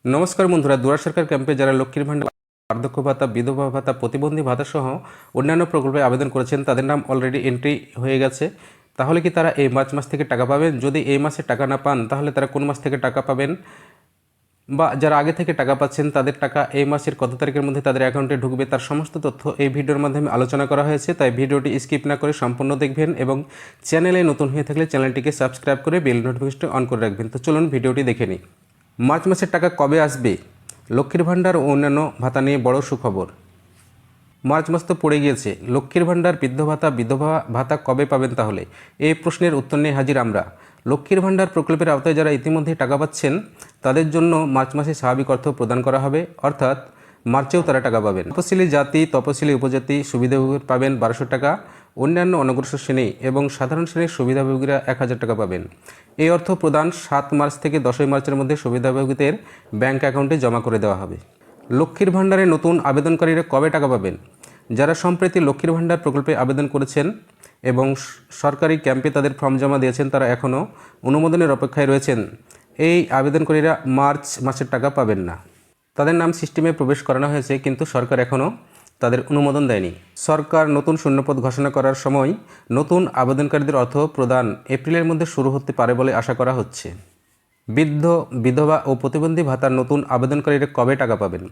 নমস্কার বন্ধুরা, দুয়ার সরকার ক্যাম্পে যারা লক্ষ্মীর ভাণ্ডার, বার্ধক্য ভাতা, বিধবা ভাতা, প্রতিবন্ধী ভাতা সহ অন্যান্য প্রকল্পে আবেদন করেছেন তাদের নাম অলরেডি এন্ট্রি হয়ে গেছে। তাহলে কি তারা এই মার্চ মাস থেকে টাকা পাবেন? যদি এই মাসে টাকা না পান তাহলে তারা কোন মাস থেকে টাকা পাবেন? বা যারা আগে থেকে টাকা পাচ্ছেন তাদের টাকা এই মাসের কত তারিখের মধ্যে তাদের অ্যাকাউন্টে ঢুকবে, তার সমস্ত তথ্য এই ভিডিওর মাধ্যমে আলোচনা করা হয়েছে। তাই ভিডিওটি স্কিপ না করে সম্পূর্ণ দেখবেন এবং চ্যানেলে নতুন হয়ে থাকলে চ্যানেলটিকে সাবস্ক্রাইব করে বেল নোটিফিকেশনটি অন করে রাখবেন। তো চলুন ভিডিওটি দেখে নিই। মার্চ মাসের টাকা কবে আসবে? লক্ষ্মীর ভাণ্ডার ও অন্যান্য ভাতা নিয়ে বড় সুখবর। মার্চ মাস তো পড়ে গিয়েছে, লক্ষ্মীর ভাণ্ডার, বৃদ্ধ ভাতা, বিধবা ভাতা কবে পাবেন তাহলে? এই প্রশ্নের উত্তর নিয়ে হাজির আমরা। লক্ষ্মীর ভাণ্ডার প্রকল্পের আওতায় যারা ইতিমধ্যে টাকা পাচ্ছেন তাদের জন্য মার্চ মাসে স্বাভাবিক অর্থ প্রদান করা হবে, অর্থাৎ মার্চেও তারা টাকা পাবেন। তপশিলি জাতি, তপশিলি উপজাতি সুবিধাভোগী পাবেন 1200 টাকা, অন্যান্য অনগ্রসর শ্রেণী এবং সাধারণ শ্রেণীর সুবিধাভোগীরা 1000 টাকা পাবেন। এই অর্থ প্রদান 7 মার্চ থেকে 10 মার্চের মধ্যে সুবিধাভোগীদের ব্যাংক অ্যাকাউন্টে জমা করে দেওয়া হবে। লক্ষ্মীর ভাণ্ডারে নতুন আবেদনকারীরা কবে টাকা পাবেন? যারা সম্প্রতি লক্ষ্মীর ভাণ্ডার প্রকল্পে আবেদন করেছেন এবং সরকারি ক্যাম্পে তাদের ফর্ম জমা দিয়েছেন তারা এখনও অনুমোদনের অপেক্ষায় রয়েছেন। এই আবেদনকারীরা মার্চ মাসের টাকা পাবেন না। তাদের নাম সিস্টেমে প্রবেশ করানো হয়েছে কিন্তু সরকার এখনও তাদের অনুমোদন দেয়নি। সরকার নতুন শূন্যপদ ঘোষণা করার সময় নতুন আবেদনকারীদের অর্থ প্রদান এপ্রিলের মধ্যে শুরু হতে পারে বলে আশা করা হচ্ছে। বৃদ্ধ, বিধবা ও প্রতিবন্ধী ভাতার নতুন আবেদনকারীরা কবে টাকা পাবেন?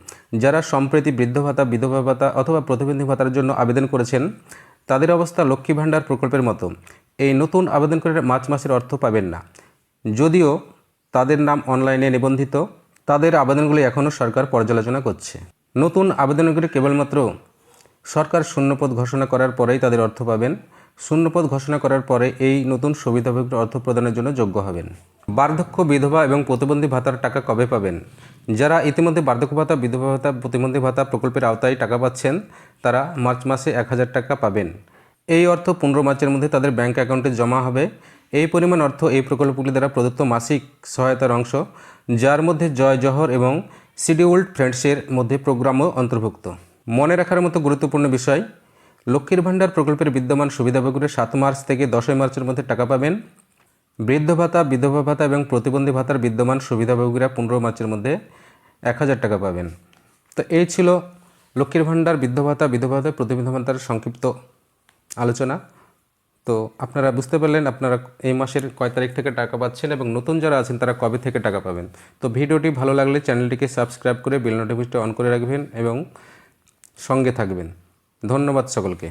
যারা সম্প্রতি বৃদ্ধ ভাতা, বিধবা ভাতা অথবা প্রতিবন্ধী ভাতার জন্য আবেদন করেছেন তাদের অবস্থা লক্ষ্মী ভাণ্ডার প্রকল্পের মতো। এই নতুন আবেদনকারীরা মার্চ মাসের অর্থ পাবেন না। যদিও তাদের নাম অনলাইনে নিবন্ধিত, তাদের আবেদনগুলি এখনও সরকার পর্যালোচনা করছে। নতুন আবেদনকারী কেবলমাত্র সরকার শূন্যপদ ঘোষণা করার পরেই তাদের অর্থ পাবেন। শূন্যপদ ঘোষণা করার পরে এই নতুন সুবিধাভোগীর অর্থ প্রদানের জন্য যোগ্য হবেন। বার্ধক্য, বিধবা এবং প্রতিবন্ধী ভাতার টাকা কবে পাবেন? যারা ইতিমধ্যে বার্ধক্য ভাতা, বিধবা ভাতা, প্রতিবন্ধী ভাতা প্রকল্পের আওতায় টাকা পাচ্ছেন তারা মার্চ মাসে 1000 টাকা পাবেন। এই অর্থ 15 মার্চের মধ্যে তাদের ব্যাংক অ্যাকাউন্টে জমা হবে। এই পরিমাণ অর্থ এই প্রকল্পগুলি দ্বারা প্রদত্ত মাসিক সহায়তার অংশ, যার মধ্যে জয় জহর এবং শিডিউল্ড ফ্রেন্ডসের মধ্যে প্রোগ্রামও অন্তর্ভুক্ত। মনে রাখার মতো গুরুত্বপূর্ণ বিষয়, লক্ষ্মীর ভাণ্ডার প্রকল্পের বিদ্যমান সুবিধাভোগীরা 7 মার্চ থেকে 10 মার্চের মধ্যে টাকা পাবেন। বৃদ্ধ ভাতা, বিধবা ভাতা এবং প্রতিবন্ধী ভাতার বিদ্যমান সুবিধাভোগীরা 15 মার্চের মধ্যে 1000 টাকা পাবেন। তো এই ছিল লক্ষ্মীর ভাণ্ডার, বৃদ্ধ ভাতা, বিধবা ভাতা, প্রতিবন্ধী ভাতার সংক্ষিপ্ত আলোচনা। তো আপনারা বুঝতে পারলেন আপনারা এই মাসের কয় তারিখ থেকে টাকা পাচ্ছেন এবং নতুন যারা আছেন তারা কবে থেকে টাকা পাবেন। তো ভিডিওটি ভালো লাগলে চ্যানেলটিকে সাবস্ক্রাইব করে বেল নোটিফিকেশনটি অন করে রাখবেন এবং সঙ্গে থাকবেন। ধন্যবাদ সকলকে।